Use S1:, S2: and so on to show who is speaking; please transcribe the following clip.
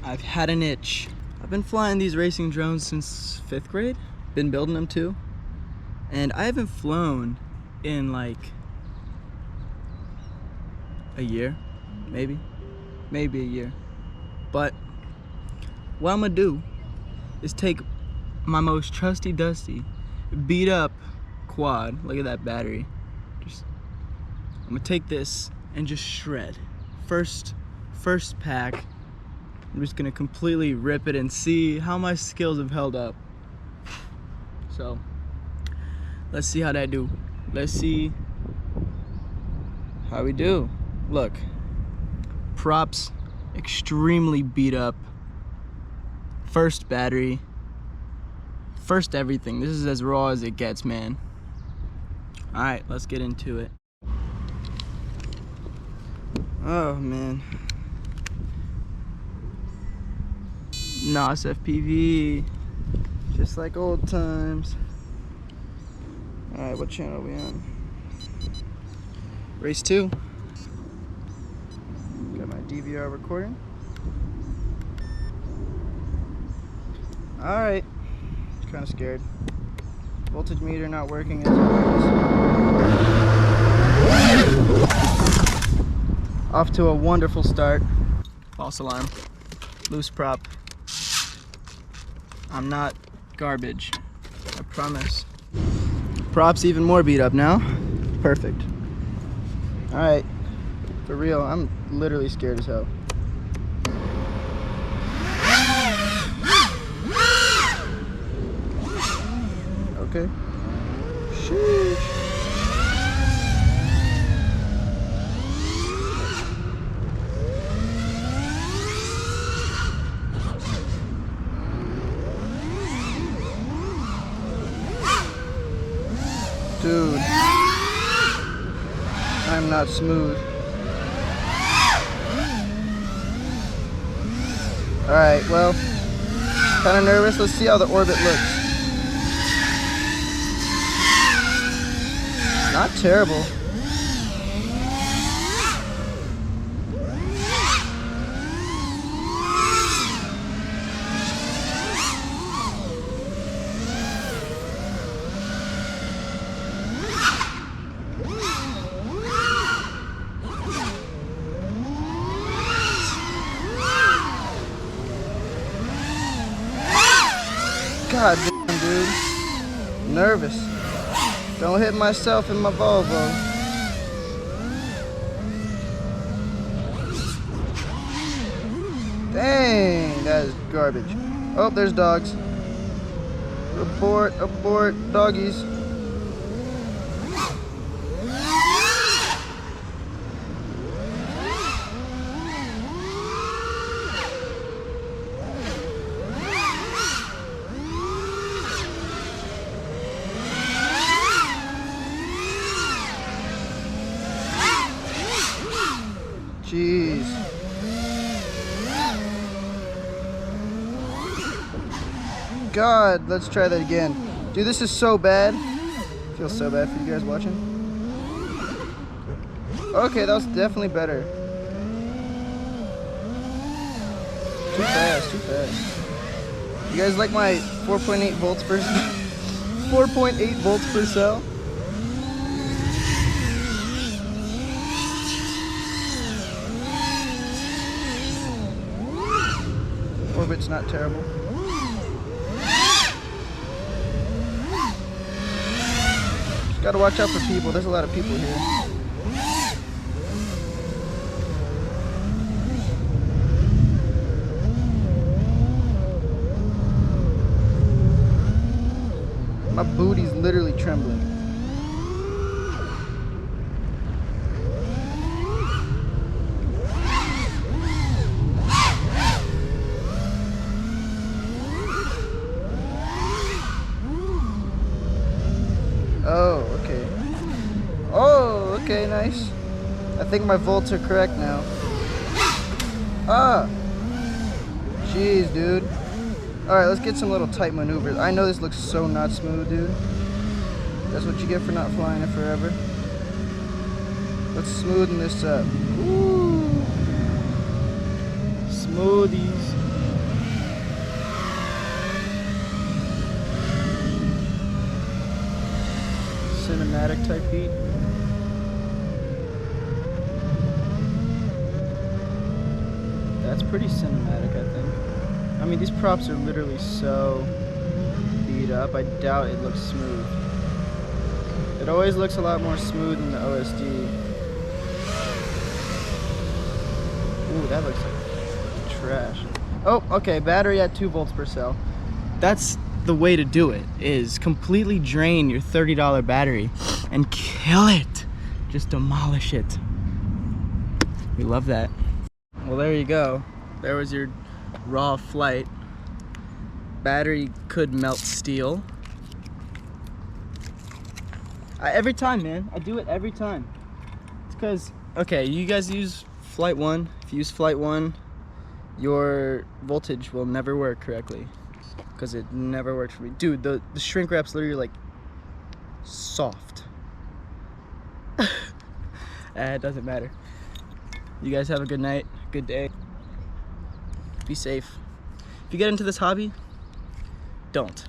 S1: I've had an itch. I've been flying these racing drones since 5th grade. Been building them too. And I haven't flown in like a year, maybe a year. But what I'm gonna do is take my most trusty dusty, beat up quad. Look at that battery. I'm gonna take this and just shred. First pack. I'm just gonna completely rip it and see how my skills have held up. So let's see how that do. Let's see how we do. Look, props extremely beat up. First battery, first everything. This is as raw as it gets, man. All right, let's get into it. Oh man. NOS FPV, just like old times. All right, what channel are we on? Race 2. Got my DVR recording. All right, kind of scared. Voltage meter not working as always. Off to a wonderful start. False alarm. Loose prop. I'm not garbage, I promise. Props even more beat up now. Perfect. All right, for real, I'm literally scared as hell. Okay. Sheesh. Dude, I'm not smooth. Alright, well, kind of nervous. Let's see how the orbit looks. Not terrible. God damn, dude. Nervous. Don't hit myself in my Volvo. Dang, that is garbage. Oh, there's dogs. Abort, doggies. Jeez. God, let's try that again. Dude, this is so bad. I feel so bad for you guys watching. Okay, that was definitely better. Too fast. You guys like my 4.8 volts per 4.8 volts per cell? Orbit's not terrible. Just gotta watch out for people. There's a lot of people here. My booty's literally trembling. Oh, okay, nice. I think my volts are correct now. Ah! Jeez, dude. Alright, let's get some little tight maneuvers. I know this looks so not smooth, dude. That's what you get for not flying it forever. Let's smoothen this up. Ooh. Smoothies. cinematic type beat. That's pretty cinematic, I think. I mean, these props are literally so beat up. I doubt it looks smooth. It always looks a lot more smooth than the OSD. Ooh, that looks like trash. Oh, okay, battery at 2 volts per cell. That's the way to do it, is completely drain your $30 battery and kill it. Just demolish it. We love that. Well, there you go. There was your raw flight. Battery could melt steel. Every time, man. I do it every time. It's because, okay, you guys use Flight 1. If you use Flight 1, your voltage will never work correctly. Because it never worked for me. Dude, the shrink wrap's literally like soft. It doesn't matter. You guys have a good night, good day. Be safe. If you get into this hobby, don't.